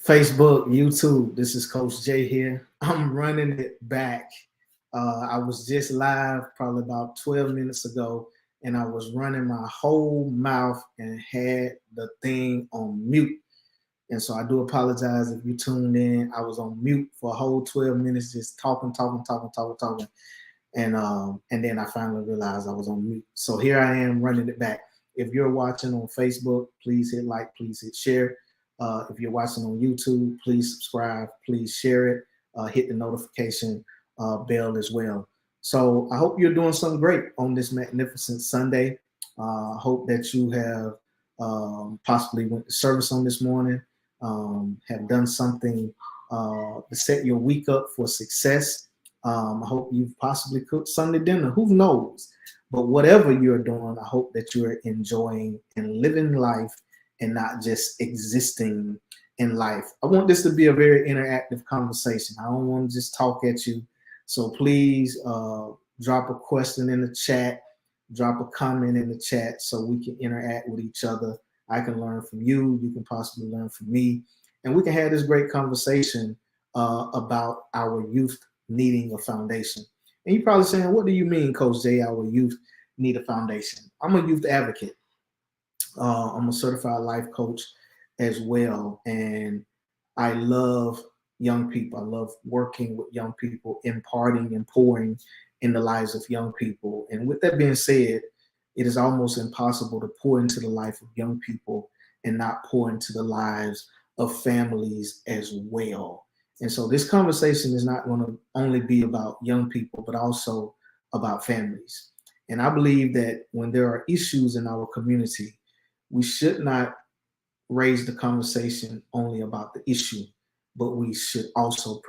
Facebook, YouTube. This is Coach Jay here. I'm running it back. I was just live probably about 12 minutes ago, and I was running my whole mouth and had the thing on mute. And so I do apologize if you tuned in. I was on mute for a whole 12 minutes, just talking. And then I finally realized I was on mute. So here I am running it back. If you're watching on Facebook, please hit like, please hit share. If you're watching on YouTube, please subscribe, please share it, hit the notification bell as well. So I hope you're doing something great on this magnificent Sunday. I hope that you have possibly went to service on this morning, have done something to set your week up for success. I hope you've possibly cooked Sunday dinner. Who knows? But whatever you're doing, I hope that you're enjoying and living life and not just existing in life. I want this to be a very interactive conversation. I don't want to just talk at you. So please drop a question in the chat, drop a comment in the chat so we can interact with each other. I can learn from you. You can possibly learn from me. And we can have this great conversation about our youth needing a foundation. And you're probably saying, what do you mean, Coach Jay, our youth need a foundation? I'm a youth advocate. I'm a certified life coach as well. And I love young people. I love working with young people, imparting and pouring in the lives of young people. And with that being said, it is almost impossible to pour into the life of young people and not pour into the lives of families as well. And so this conversation is not going to only be about young people, but also about families. And I believe that when there are issues in our community, we should not raise the conversation only about the issue, but we should also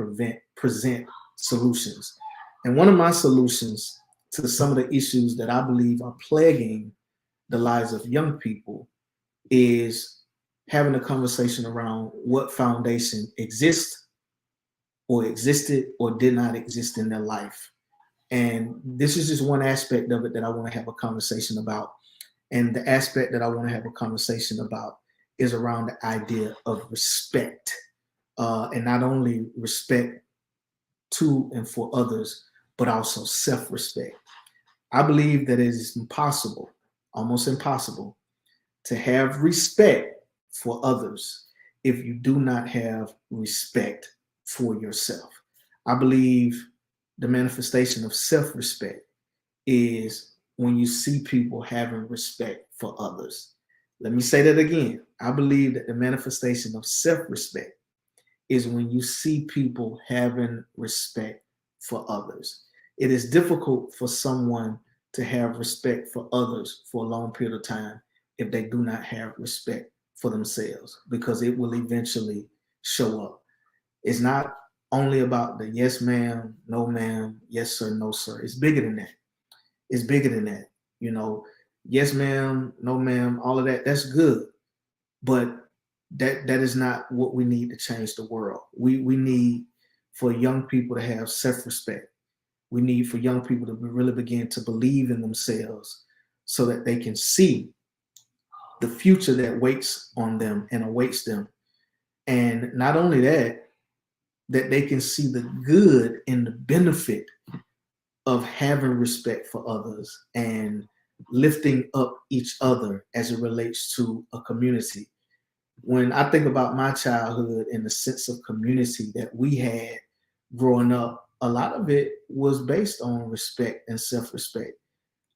present solutions. And one of my solutions to some of the issues that I believe are plaguing the lives of young people is having a conversation around what foundation exists or existed or did not exist in their life. And this is just one aspect of it that I want to have a conversation about. And the aspect that I want to have a conversation about is around the idea of respect, and not only respect to and for others, but also self-respect. I believe that it is impossible, almost impossible, to have respect for others if you do not have respect for yourself. I believe the manifestation of self-respect is when you see people having respect for others. Let me say that again. I believe that the manifestation of self-respect is when you see people having respect for others. It is difficult for someone to have respect for others for a long period of time if they do not have respect for themselves, because it will eventually show up. It's not only about the yes ma'am, no ma'am, yes sir, no sir. It's bigger than that. It's bigger than that. You know, yes ma'am, no ma'am, all of that, that's good. But that is not what we need to change the world. We need for young people to have self-respect. We need for young people to really begin to believe in themselves so that they can see the future that waits on them and awaits them. And not only that, that they can see the good and the benefit of having respect for others and lifting up each other as it relates to a community. When I think about my childhood and the sense of community that we had growing up, a lot of it was based on respect and self-respect.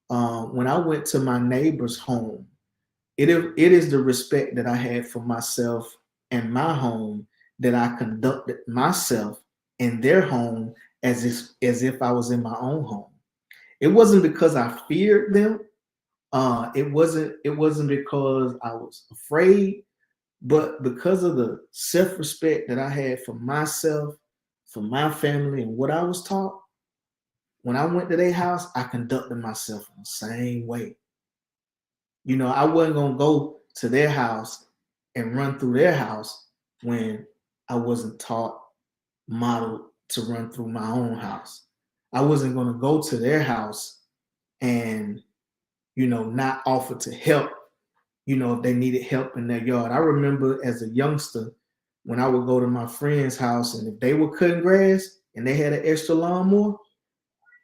When I went to my neighbor's home, it is the respect that I had for myself and my home that I conducted myself in their home as if I was in my own home. It wasn't because I feared them. It wasn't because I was afraid, but because of the self-respect that I had for myself, for my family, and what I was taught. When I went to their house, I conducted myself in the same way. You know, I wasn't gonna go to their house and run through their house when I wasn't taught, modeled to run through my own house. I wasn't gonna go to their house and, not offer to help, if they needed help in their yard. I remember as a youngster, when I would go to my friend's house, and if they were cutting grass and they had an extra lawnmower,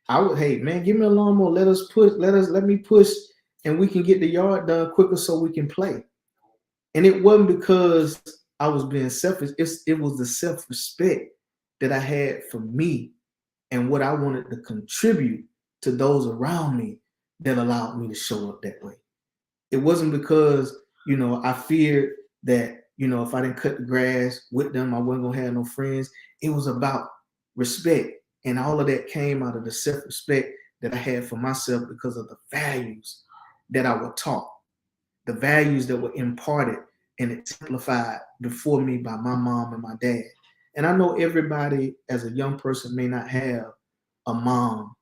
I would, hey man, give me a lawnmower. Let me push, and we can get the yard done quicker so we can play. And it wasn't because I was being selfish. It was the self-respect that I had for me and what I wanted to contribute to those around me that allowed me to show up that way. It wasn't because, I feared that, if I didn't cut the grass with them, I wasn't gonna have no friends. It was about respect. And all of that came out of the self-respect that I had for myself because of the values that I was taught, the values that were imparted and exemplified before me by my mom and my dad. And I know everybody as a young person may not have a mom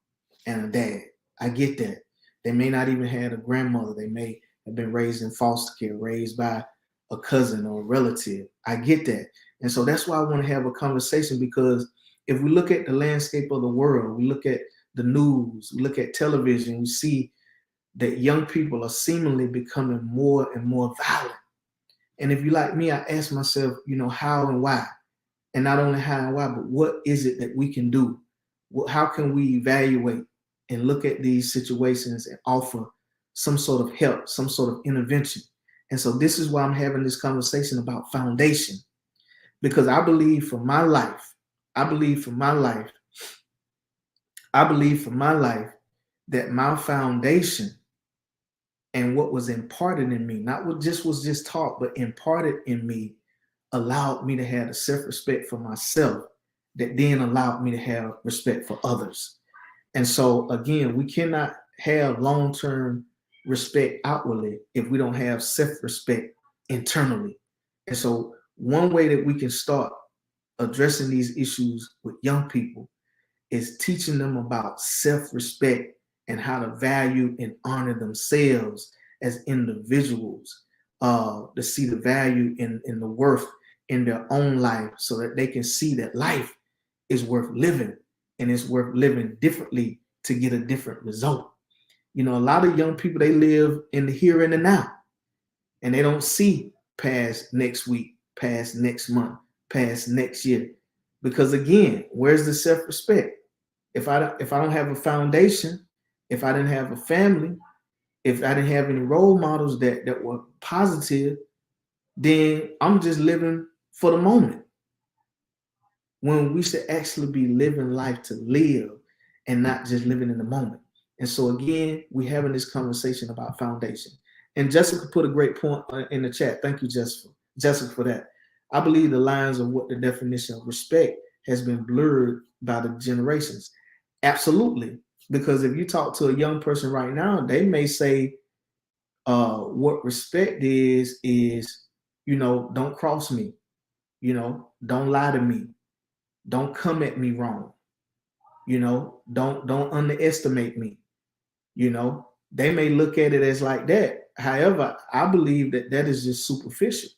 and a dad. I get that. They may not even have a grandmother. They may have been raised in foster care, raised by a cousin or a relative. I get that. And so that's why I want to have a conversation, because if we look at the landscape of the world, we look at the news, we look at television, we see that young people are seemingly becoming more and more violent. And if you like me, I ask myself, how and why? And not only how and why, but what is it that we can do? How can we evaluate and look at these situations and offer some sort of help, some sort of intervention? And so this is why I'm having this conversation about foundation, because I believe for my life that my foundation and what was imparted in me, not what just was just taught, but imparted in me, allowed me to have the self-respect for myself that then allowed me to have respect for others. And so again, we cannot have long-term respect outwardly if we don't have self-respect internally. And so one way that we can start addressing these issues with young people is teaching them about self-respect and how to value and honor themselves as individuals, to see the value in the worth in their own life, so that they can see that life is worth living, and it's worth living differently to get a different result. A lot of young people, they live in the here and the now, and they don't see past next week, past next month, past next year. Because again, where's the self-respect? If I don't have a foundation, if I didn't have a family, if I didn't have any role models that were positive, then I'm just living for the moment, when we should actually be living life to live and not just living in the moment. And so again, we're having this conversation about foundation. And Jessica put a great point in the chat. Thank you, Jessica, for that. I believe the lines of what the definition of respect has been blurred by the generations. Absolutely. Because if you talk to a young person right now, they may say what respect is, don't cross me, don't lie to me, don't come at me wrong, don't underestimate me. They may look at it as like that. However, I believe that is just superficial.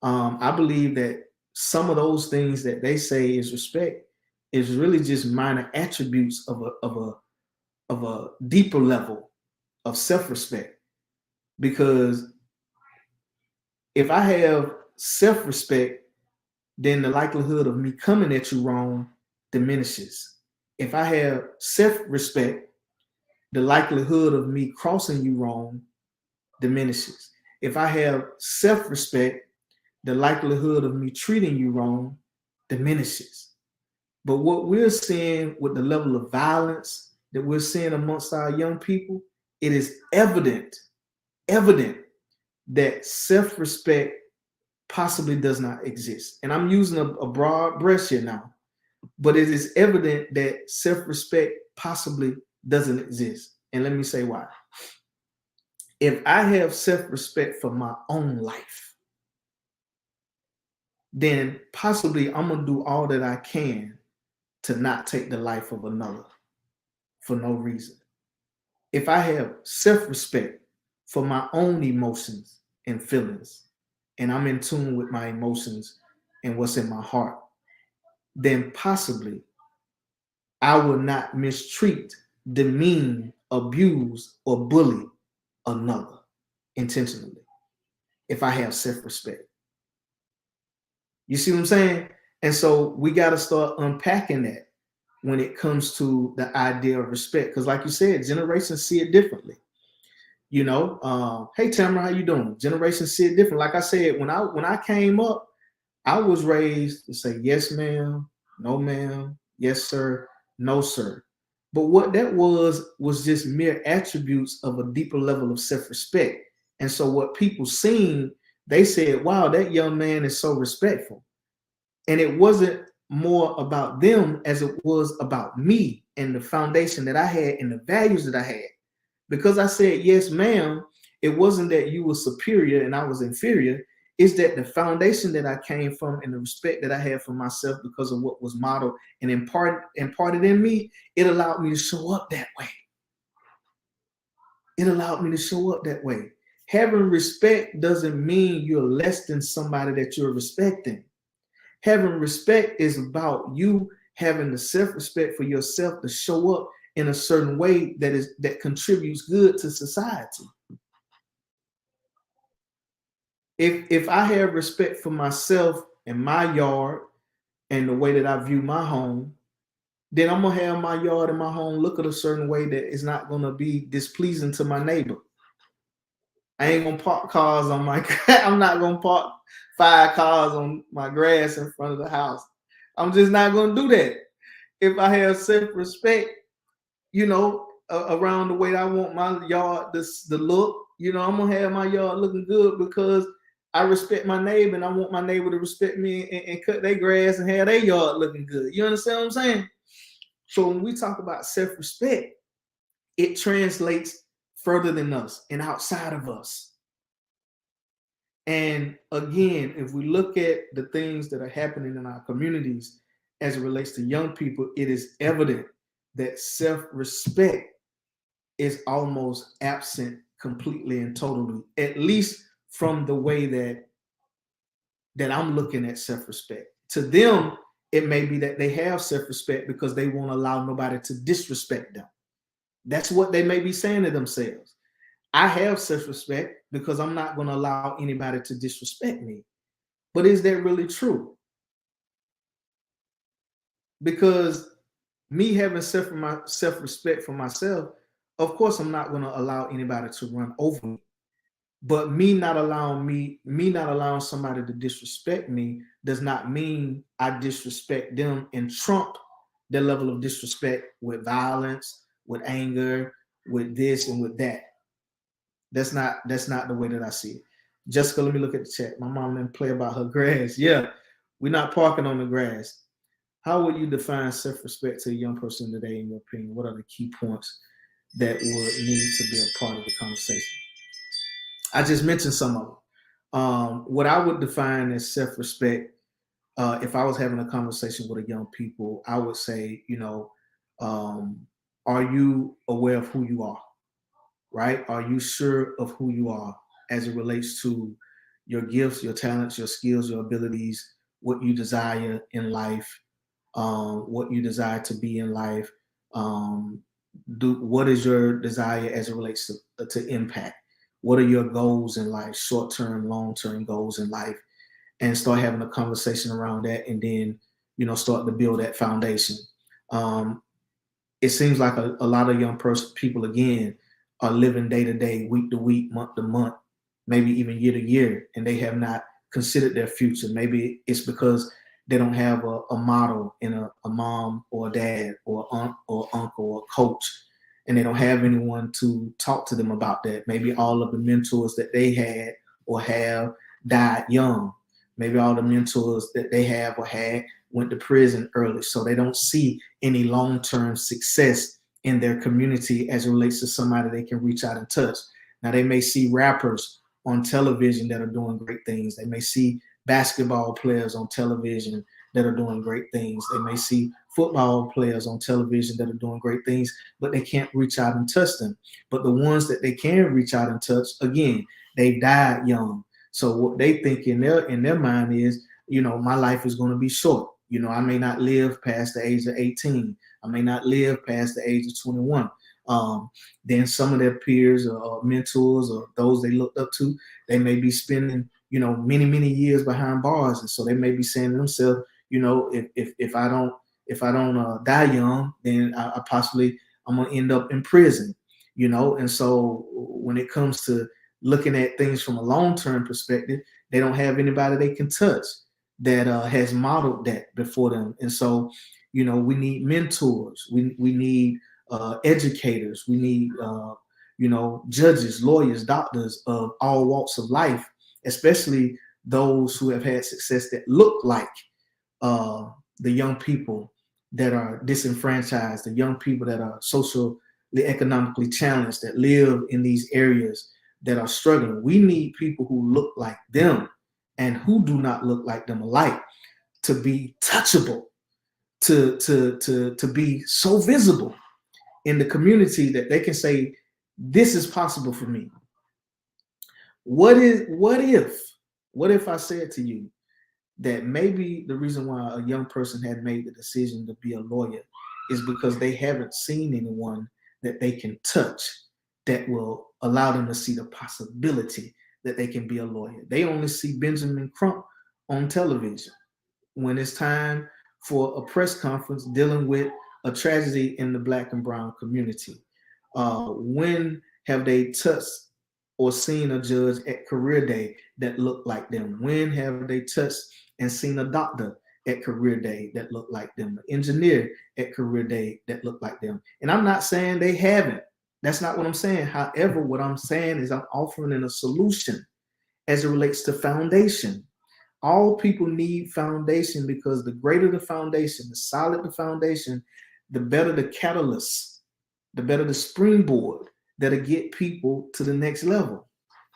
I believe that some of those things that they say is respect is really just minor attributes of a deeper level of self-respect. Because if I have self-respect, then the likelihood of me coming at you wrong diminishes. If I have self-respect, the likelihood of me crossing you wrong diminishes. If I have self-respect, the likelihood of me treating you wrong diminishes. But what we're seeing with the level of violence that we're seeing amongst our young people, it is evident that self-respect possibly does not exist. And I'm using a broad brush here now, but it is evident that self-respect possibly doesn't exist. And let me say why. If I have self-respect for my own life, then possibly I'm going to do all that I can to not take the life of another for no reason. If I have self-respect for my own emotions and feelings, and I'm in tune with my emotions and what's in my heart, then possibly I will not mistreat, demean, abuse, or bully another intentionally if I have self-respect. You see what I'm saying? And so we got to start unpacking that when it comes to the idea of respect. Because like you said, generations see it differently. Hey Tamara, how you doing? Generations see it different. Like I said, when I came up, I was raised to say yes, ma'am, no, ma'am, yes, sir, no, sir. But what that was just mere attributes of a deeper level of self-respect. And so what people seen, they said, wow, that young man is so respectful. And it wasn't more about them as it was about me and the foundation that I had and the values that I had. Because I said, yes, ma'am, it wasn't that you were superior and I was inferior. It's that the foundation that I came from and the respect that I had for myself because of what was modeled and imparted in me, it allowed me to show up that way. It allowed me to show up that way. Having respect doesn't mean you're less than somebody that you're respecting. Having respect is about you having the self-respect for yourself to show up in a certain way that contributes good to society. If I have respect for myself and my yard and the way that I view my home, then I'm gonna have my yard and my home look at a certain way that is not gonna be displeasing to my neighbor. I ain't gonna park cars on my I'm not gonna park 5 cars on my grass in front of the house. I'm just not gonna do that. If I have self-respect, around the way I want my yard the look, I'm gonna have my yard looking good because I respect my neighbor and I want my neighbor to respect me and cut their grass and have their yard looking good. You understand what I'm saying? So when we talk about self-respect, it translates further than us and outside of us. And again, if we look at the things that are happening in our communities as it relates to young people, it is evident that self-respect is almost absent completely and totally, at least from the way that I'm looking at self-respect. To them, it may be that they have self-respect because they won't allow nobody to disrespect them. That's what they may be saying to themselves. I have self-respect because I'm not going to allow anybody to disrespect me. But is that really true? Because me having self-respect for myself, of course, I'm not going to allow anybody to run over me. But me not allowing somebody to disrespect me does not mean I disrespect them and trump their level of disrespect with violence, with anger, with this and with that. That's not the way that I see it. Jessica, let me look at the chat. My mom didn't play about her grass. Yeah, we're not parking on the grass. How would you define self-respect to a young person today, in your opinion? What are the key points that would need to be a part of the conversation? I just mentioned some of them. What I would define as self-respect, if I was having a conversation with a young people, I would say, are you aware of who you are? Right? Are you sure of who you are as it relates to your gifts, your talents, your skills, your abilities, what you desire in life, what you desire to be in life? What is your desire as it relates to impact? What are your goals in life, short-term, long-term goals in life? And start having a conversation around that, and then start to build that foundation. It seems like a lot of young people again are living day to day, week to week, month to month, maybe even year to year, and they have not considered their future. Maybe it's because they don't have a model in a mom or a dad or aunt or uncle or coach, and they don't have anyone to talk to them about that. Maybe all of the mentors that they had or have died young. Maybe all the mentors that they have or had went to prison early, so they don't see any long-term success in their community as it relates to somebody they can reach out and touch. Now, they may see rappers on television that are doing great things. They may see basketball players on television that are doing great things. They may see football players on television that are doing great things, but they can't reach out and touch them. But the ones that they can reach out and touch, again, they died young. So what they think in their mind is, my life is going to be short. I may not live past the age of 18. I may not live past the age of 21. Then some of their peers or mentors or those they looked up to, they may be spending, many years behind bars, and so they may be saying to themselves, if I don't die young, then I possibly I'm gonna end up in prison, And so when it comes to looking at things from a long-term perspective, they don't have anybody they can touch that has modeled that before them. And so, we need mentors, we need educators, we need judges, lawyers, doctors of all walks of life, especially those who have had success that look like the young people that are disenfranchised, the young people that are socially, economically challenged, that live in these areas that are struggling. We need people who look like them and who do not look like them alike to be touchable, to be so visible in the community that they can say, this is possible for me. What if I said to you that maybe the reason why a young person had made the decision to be a lawyer is because they haven't seen anyone that they can touch that will allow them to see the possibility that they can be a lawyer. They only see Benjamin Crump on television when it's time for a press conference dealing with a tragedy in the Black and brown community. When have they touched or seen a judge at career day that looked like them? When have they touched and seen a doctor at career day that looked like them, an engineer at career day that looked like them? And I'm not saying they haven't. That's not what I'm saying. However, what I'm saying is I'm offering a solution as it relates to foundation. All people need foundation, because the greater the foundation, the solid the foundation, the better the catalyst, the better the springboard that'll get people to the next level.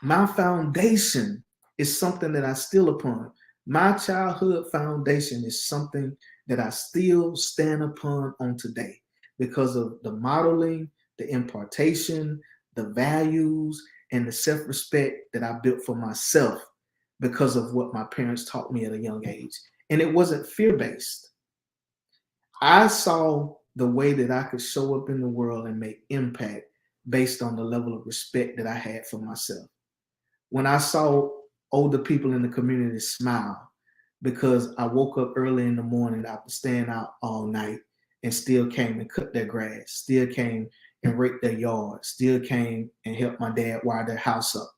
My foundation is something that I still upon. My childhood foundation is something that I still stand upon on today because of the modeling, the impartation, the values, and the self-respect that I built for myself because of what my parents taught me at a young age. And it wasn't fear-based. I saw the way that I could show up in the world and make impact based on the level of respect that I had for myself. When I saw older people in the community smile because I woke up early in the morning after staying out all night and still came and cut their grass, still came and raked their yard, still came and helped my dad wire their house up.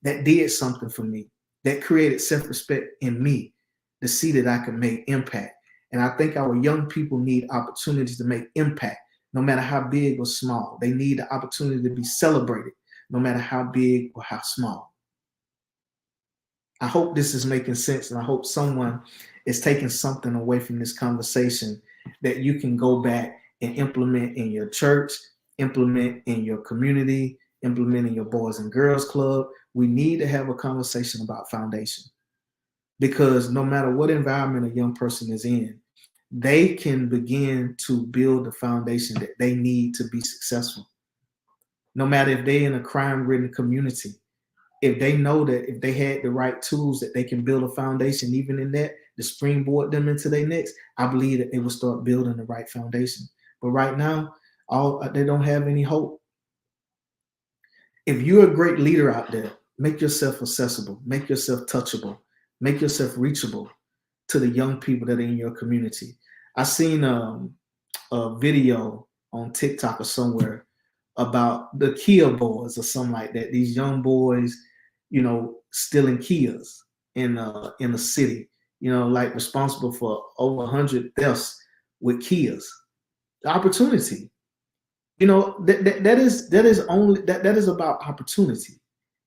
That did something for me. That created self-respect in me to see that I could make impact. And I think our young people need opportunities to make impact, no matter how big or small. They need the opportunity to be celebrated, no matter how big or how small. I hope this is making sense, and I hope someone is taking something away from this conversation that you can go back and implement in your church, implement in your community, implement in your Boys and Girls Club. We need to have a conversation about foundation, because no matter what environment a young person is in, they can begin to build the foundation that they need to be successful. No matter if they're in a crime-ridden community, if they know that if they had the right tools that they can build a foundation, even in that, to springboard them into their next, I believe that they will start building the right foundation. But right now, they don't have any hope. If you're a great leader out there, make yourself accessible, make yourself touchable, make yourself reachable to the young people that are in your community. I seen a video on TikTok or somewhere about the Kia boys or something like that. These young boys, stealing Kias in the city, like responsible for over 100 deaths with Kias. The opportunity, that is about opportunity.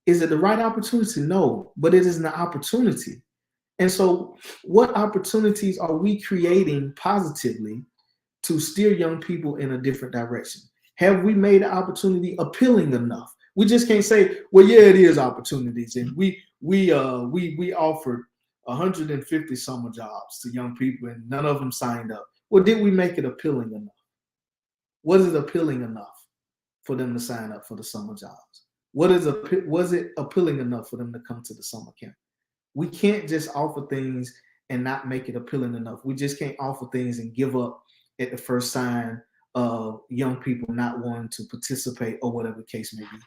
Is it the right opportunity? No, but it is an opportunity. And so what opportunities are we creating positively to steer young people in a different direction? Have we made the opportunity appealing enough? We just can't say, well, yeah, it is opportunities, and we offered 150 summer jobs to young people, and none of them signed up. Well, did we make it appealing enough? Was it appealing enough for them to sign up for the summer jobs? Was it appealing enough for them to come to the summer camp? We can't just offer things and not make it appealing enough. We just can't offer things and give up at the first sign of young people not wanting to participate or whatever the case may be.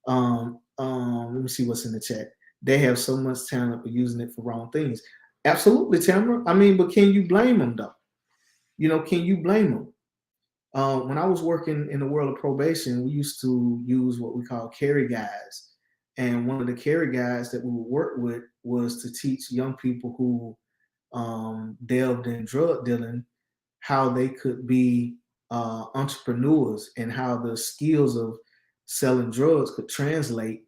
Let me see what's in the chat. they have so much talent for using it for wrong things. Absolutely, Tamara. I mean, but can you blame them though? Can you blame them? When I was working in the world of probation, we used to use what we call carry guides. And one of the carry guides that we would work with was to teach young people who delved in drug dealing how they could be entrepreneurs and how the skills of selling drugs could translate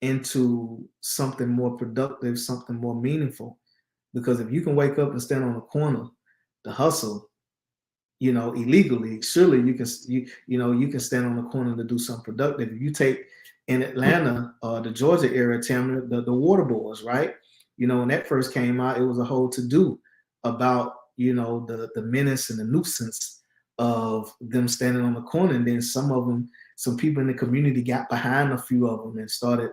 into something more productive, something more meaningful. Because if you can wake up and stand on a corner to hustle, illegally, surely you can stand on the corner to do something productive. If you take in Atlanta, the Georgia area, Tamara, the water boys, right? When that first came out, it was a whole to do about the menace and the nuisance of them standing on the corner. And then some people in the community got behind a few of them and started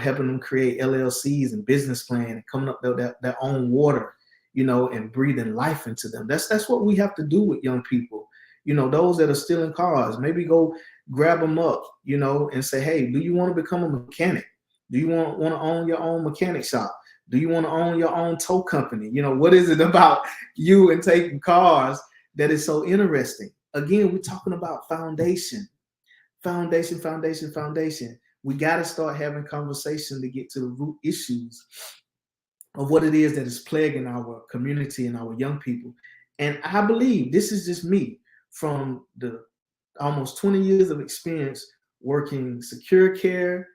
helping them create LLCs and business plan and coming up with their own water, and breathing life into them. That's what we have to do with young people. Those that are stealing cars, maybe go grab them up, and say, hey, do you want to become a mechanic? Do you want to own your own mechanic shop? Do you want to own your own tow company? What is it about you and taking cars that is so interesting? Again, we're talking about foundation. Foundation, foundation, foundation. We got to start having conversation to get to the root issues of what it is that is plaguing our community and our young people. And I believe, this is just me, from the almost 20 years of experience working secure care,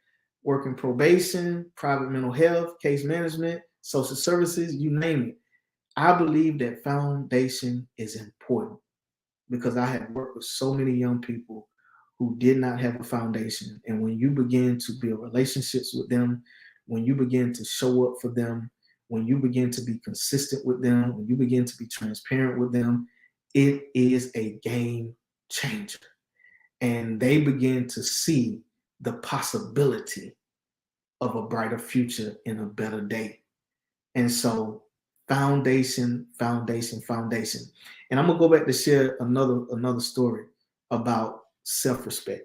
working probation, private mental health, case management, social services, you name it. I believe that foundation is important because I have worked with so many young people who did not have a foundation. And when you begin to build relationships with them, when you begin to show up for them, when you begin to be consistent with them, when you begin to be transparent with them, it is a game changer. And they begin to see the possibility of a brighter future in a better day. And so foundation, foundation, foundation. And I'm gonna go back to share another story about self-respect.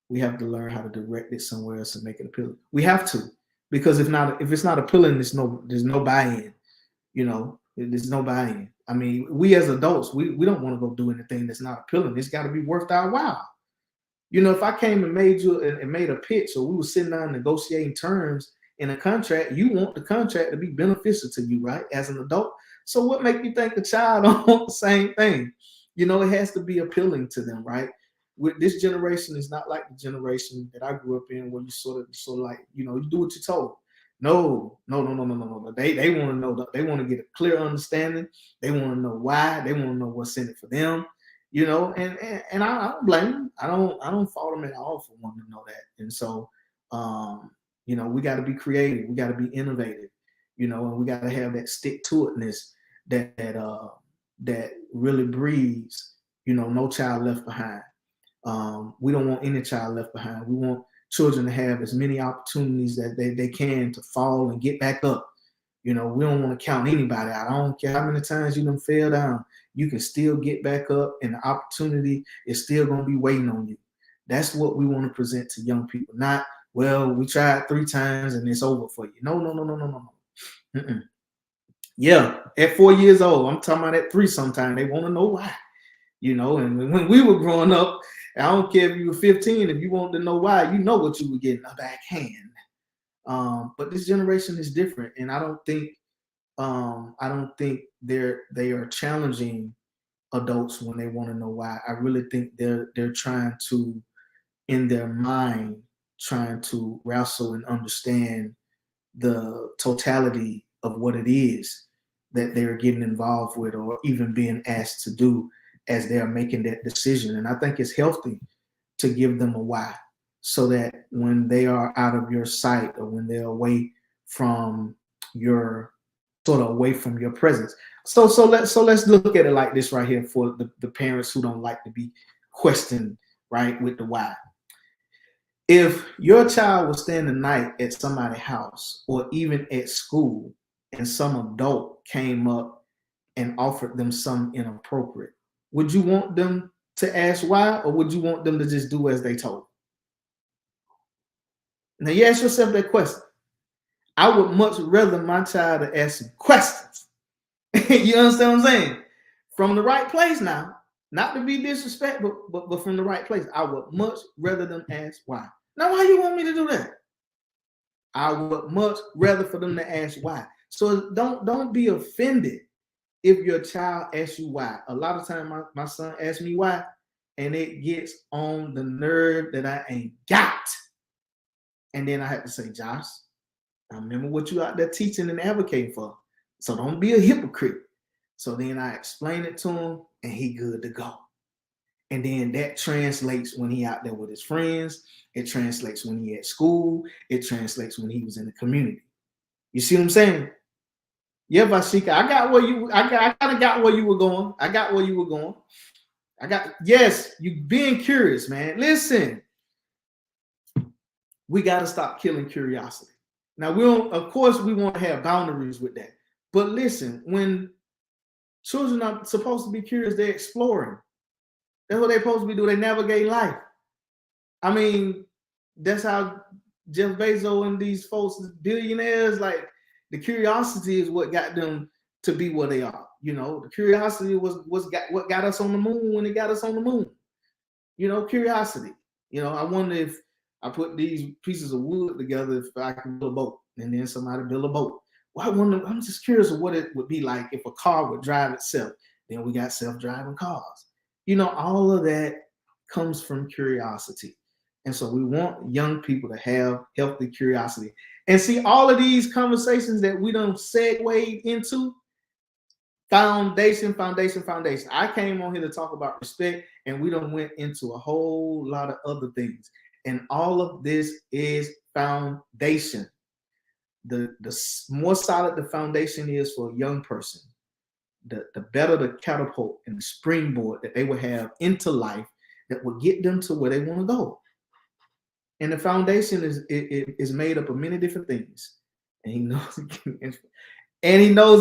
We have to learn how to direct it somewhere else and make it appealing. We have to, because if it's not appealing, there's no buy-in. There's no buy-in. I mean, we as adults, we don't want to go do anything that's not appealing. It's got to be worth our while. If I came and made a pitch, or we were sitting down negotiating terms in a contract, you want the contract to be beneficial to you, right? As an adult. So what make you think the child don't want the same thing? It has to be appealing to them, right? With this generation is not like the generation that I grew up in, where you sort of like, you do what you're told. No. They want to know. They want to get a clear understanding. They want to know why. They want to know what's in it for them. And I don't blame them. I don't fault them at all for wanting to know that. And so, we got to be creative. We got to be innovative. And we got to have that stick to itness that really breeds. No child left behind. We don't want any child left behind. We want children to have as many opportunities that they can to fall and get back up. We don't want to count anybody out. I don't care how many times you done fell down. You can still get back up, and the opportunity is still going to be waiting on you. That's what we want to present to young people. Not, well, we tried 3 times and it's over for you. No. Mm-mm. Yeah, at 4 years old, I'm talking about at 3 sometime, they want to know why. And when we were growing up, I don't care if you were 15, if you want to know why, you know what you were getting, a backhand. But this generation is different, and I don't think they are challenging adults when they want to know why. I really think they're trying to, in their mind, trying to wrestle and understand the totality of what it is that they're getting involved with, or even being asked to do as they're making that decision. And I think it's healthy to give them a why, so that when they are out of your sight, or when they're away from your presence. So let's look at it like this right here, for the parents who don't like to be questioned, right, with the why. If your child was staying the night at somebody's house, or even at school, and some adult came up and offered them something inappropriate, would you want them to ask why, or would you want them to just do as they told? Now you ask yourself that question. I would much rather my child to ask some questions. You understand what I'm saying? From the right place now, not to be disrespectful, but from the right place. I would much rather them ask why. Now, why you want me to do that? I would much rather for them to ask why. So don't be offended if your child asks you why. A lot of time my son asks me why, and it gets on the nerve that I ain't got. And then I have to say, Josh, I remember what you out there teaching and advocating for. So don't be a hypocrite. So then I explain it to him and he good to go. And then that translates when he out there with his friends. It translates when he at school. It translates when he was in the community. You see what I'm saying? Yeah, Vashika, I kind of got where you were going. I got where you were going. Yes, you being curious, man. Listen, we got to stop killing curiosity. Now, of course, we want to have boundaries with that. But listen, when children are supposed to be curious, they're exploring. That's what they're supposed to be doing. They navigate life. I mean, that's how Jeff Bezos and these folks, billionaires, like the curiosity is what got them to be where they are. You know, the curiosity was what got us on the moon when it got us on the moon. You know, curiosity. You know, I wonder if I put these pieces of wood together, if I can build a boat, and then somebody build a boat. Well, I wonder, I'm just curious of what it would be like if a car would drive itself. Then we got self-driving cars. You know, all of that comes from curiosity. And so we want young people to have healthy curiosity. And see, all of these conversations that we don't segue into, foundation. I came on here to talk about respect, and we done went into a whole lot of other things. And all of this is foundation. The more solid the foundation is for a young person, the better the catapult and the springboard that they will have into life that will get them to where they want to go. And the foundation is made up of many different things. And he knows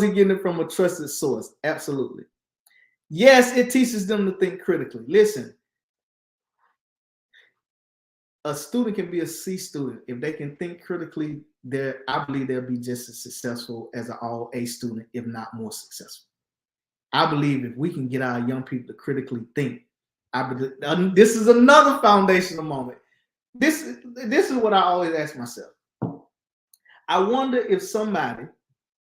he's getting it from a trusted source. Absolutely. Yes, it teaches them to think critically. Listen, a student can be a C student. If they can think critically, I believe they'll be just as successful as an all A student, if not more successful. I believe if we can get our young people to critically think, this is another foundational moment. This is what I always ask myself. I wonder if somebody,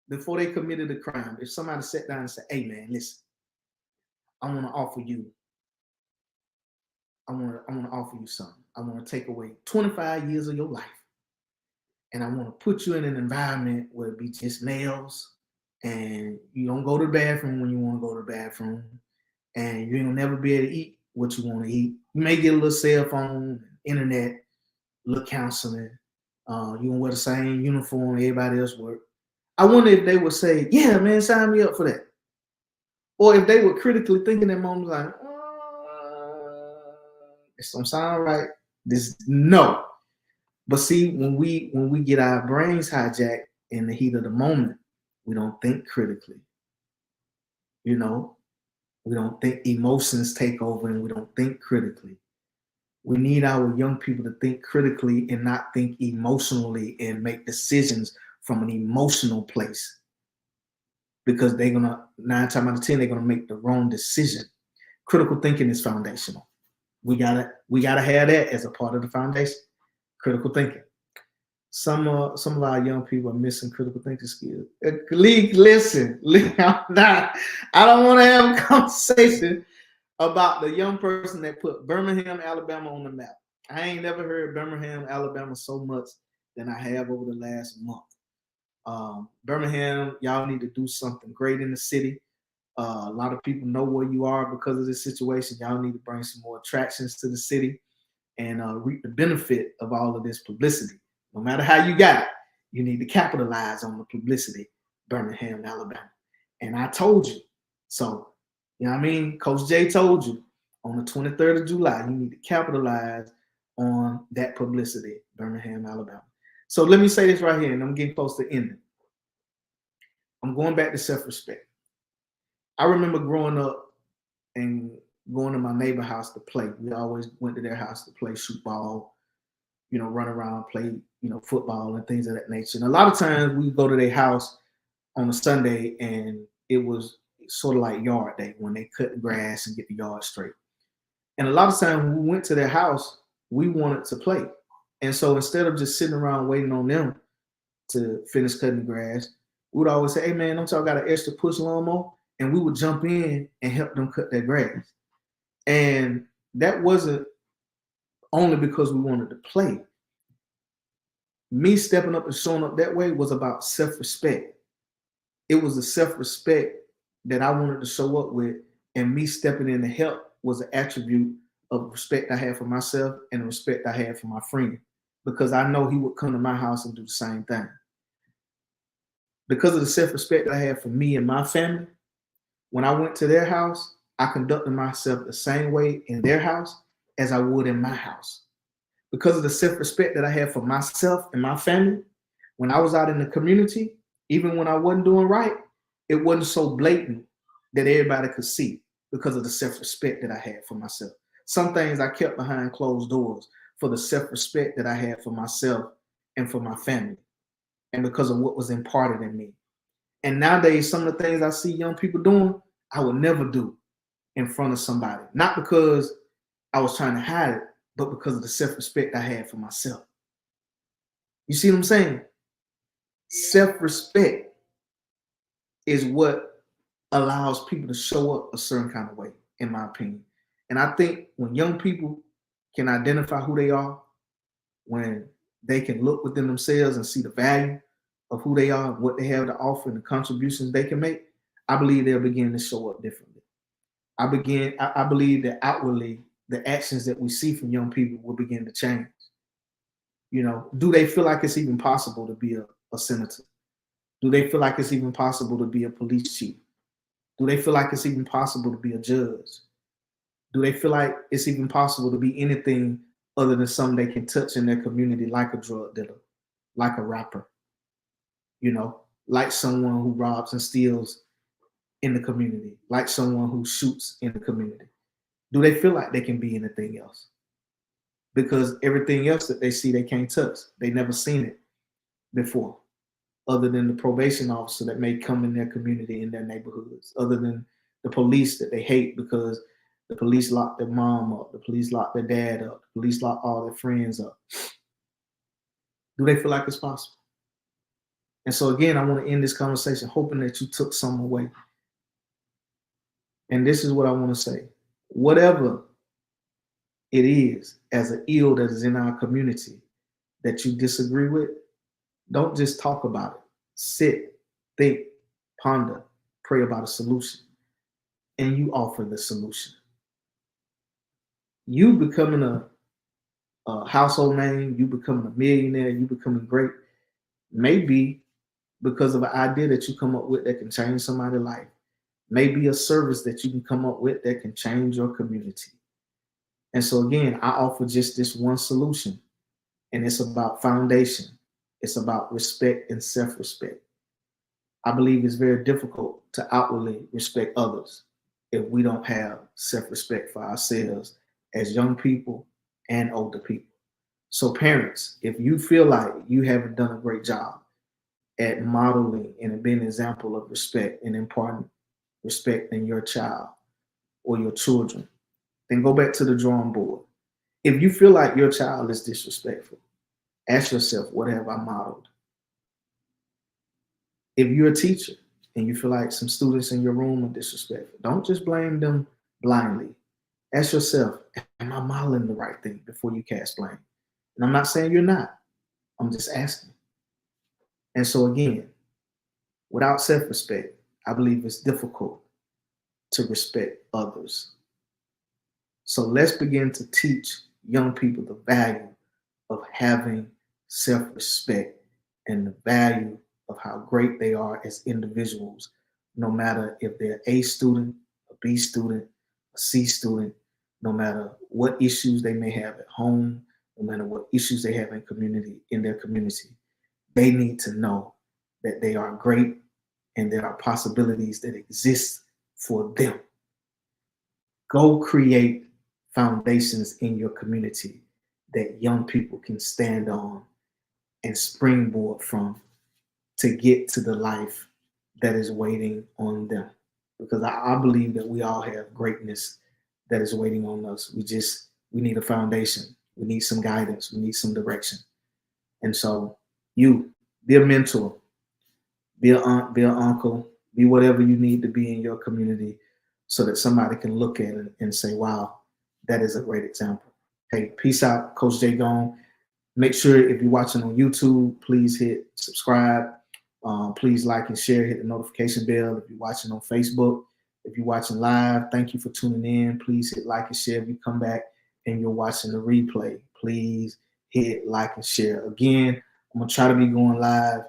before they committed a crime, if somebody sat down and said, hey man, listen, I want to offer you something. I want to take away 25 years of your life. And I want to put you in an environment where it be just males, and you don't go to the bathroom when you want to go to the bathroom, and you ain't never be able to eat what you want to eat. You may get a little cell phone, internet, a little counseling. You gonna wear the same uniform everybody else work. I wonder if they would say, yeah, man, sign me up for that. Or if they were critically thinking that moment, like, this don't sound right. No. But see, when we get our brains hijacked in the heat of the moment, we don't think critically. You know, we don't think, emotions take over, and we don't think critically. We need our young people to think critically and not think emotionally and make decisions from an emotional place, because they're gonna, 9 times out of 10, they're gonna make the wrong decision. Critical thinking is foundational. We gotta have that as a part of the foundation. Critical thinking. Some of our young people are missing critical thinking skills. Listen, I don't want to have a conversation about the young person that put Birmingham, Alabama on the map. I ain't never heard Birmingham, Alabama so much than I have over the last month. Birmingham, y'all need to do something great in the city. A lot of people know where you are because of this situation. Y'all need to bring some more attractions to the city and reap the benefit of all of this publicity. No matter how you got it, you need to capitalize on the publicity, Birmingham, Alabama. And I told you. So, you know what I mean? Coach J told you on the 23rd of July, you need to capitalize on that publicity, Birmingham, Alabama. So let me say this right here, and I'm getting close to ending. I'm going back to self-respect. I remember growing up and going to my neighbor's house to play. We always went to their house to play shoot ball. run around, play, football and things of that nature. And a lot of times we go to their house on a Sunday and it was sort of like yard day when they cut the grass and get the yard straight. And a lot of times when we went to their house, we wanted to play. And so instead of just sitting around waiting on them to finish cutting the grass, we would always say, hey man, don't y'all got an extra push lawnmower? And we would jump in and help them cut their grass. And that wasn't only because we wanted to play. Me stepping up and showing up that way was about self-respect. It was the self-respect that I wanted to show up with, and me stepping in to help was an attribute of respect I had for myself and the respect I had for my friend, because I know he would come to my house and do the same thing. Because of the self-respect that I had for me and my family, when I went to their house, I conducted myself the same way in their house as I would in my house. Because of the self-respect that I had for myself and my family, when I was out in the community, even when I wasn't doing right, it wasn't so blatant that everybody could see, because of the self-respect that I had for myself. Some things I kept behind closed doors for the self-respect that I had for myself and for my family, and because of what was imparted in me. And nowadays, some of the things I see young people doing, I would never do in front of somebody. Not because I was trying to hide it, but because of the self-respect I had for myself. You see what I'm saying? Self-respect is what allows people to show up a certain kind of way, in my opinion. And I think when young people can identify who they are, when they can look within themselves and see the value of who they are, what they have to offer, and the contributions they can make, I believe they'll begin to show up differently. I believe that outwardly, the actions that we see from young people will begin to change. Do they feel like it's even possible to be a senator? Do they feel like it's even possible to be a police chief? Do they feel like it's even possible to be a judge? Do they feel like it's even possible to be anything other than something they can touch in their community, like a drug dealer, like a rapper, like someone who robs and steals in the community, like someone who shoots in the community? Do they feel like they can be anything else? Because everything else that they see, they can't touch. They never seen it before, other than the probation officer that may come in their community, in their neighborhoods, other than the police that they hate because the police lock their mom up, the police lock their dad up, the police lock all their friends up. Do they feel like it's possible? And so again, I want to end this conversation hoping that you took some away. And this is what I want to say. Whatever it is as an ill that is in our community that you disagree with, don't just talk about it. Sit, think, ponder, pray about a solution, and you offer the solution. You becoming a household name, you becoming a millionaire, you becoming great, maybe because of an idea that you come up with that can change somebody's life. Maybe a service that you can come up with that can change your community. And so again, I offer just this one solution, and it's about foundation. It's about respect and self-respect. I believe it's very difficult to outwardly respect others if we don't have self-respect for ourselves as young people and older people. So parents, if you feel like you haven't done a great job at modeling and being an example of respect and imparting respect in your child or your children, then go back to the drawing board. If you feel like your child is disrespectful, ask yourself, what have I modeled? If you're a teacher and you feel like some students in your room are disrespectful, don't just blame them blindly. Ask yourself, am I modeling the right thing before you cast blame? And I'm not saying you're not. I'm just asking. And so again, without self-respect, I believe it's difficult to respect others. So let's begin to teach young people the value of having self-respect and the value of how great they are as individuals, no matter if they're A student, a B student, a C student, no matter what issues they may have at home, no matter what issues they have in their community, they need to know that they are great and there are possibilities that exist for them. Go create foundations in your community that young people can stand on and springboard from to get to the life that is waiting on them. Because I believe that we all have greatness that is waiting on us. We need a foundation. We need some guidance. We need some direction. And so you be a mentor, be an aunt, be an uncle, be whatever you need to be in your community so that somebody can look at it and say, wow, that is a great example. Hey, peace out, Coach J Gone. Make sure if you're watching on YouTube, please hit subscribe. Please like and share, hit the notification bell. If you're watching on Facebook, if you're watching live, thank you for tuning in. Please hit like and share. If you come back and you're watching the replay, please hit like and share. Again, I'm going to try to be going live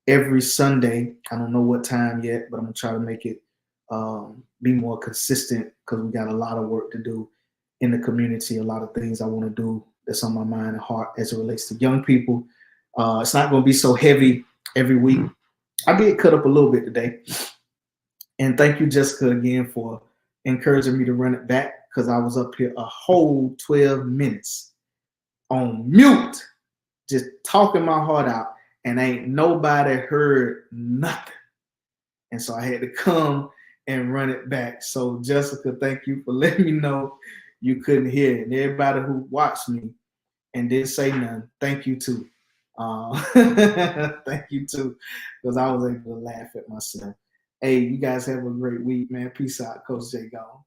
every Sunday. I don't know what time yet, but I'm going to try to make it be more consistent because we got a lot of work to do in the community, a lot of things I want to do that's on my mind and heart as it relates to young people. It's not going to be so heavy every week. I did cut up a little bit today. And thank you, Jessica, again for encouraging me to run it back because I was up here a whole 12 minutes on mute, just talking my heart out, and ain't nobody heard nothing. And so I had to come and run it back. So, Jessica, thank you for letting me know you couldn't hear it. And everybody who watched me and didn't say nothing, thank you too. Thank you too, because I was able to laugh at myself. Hey, you guys have a great week, man. Peace out, Coach J Gone.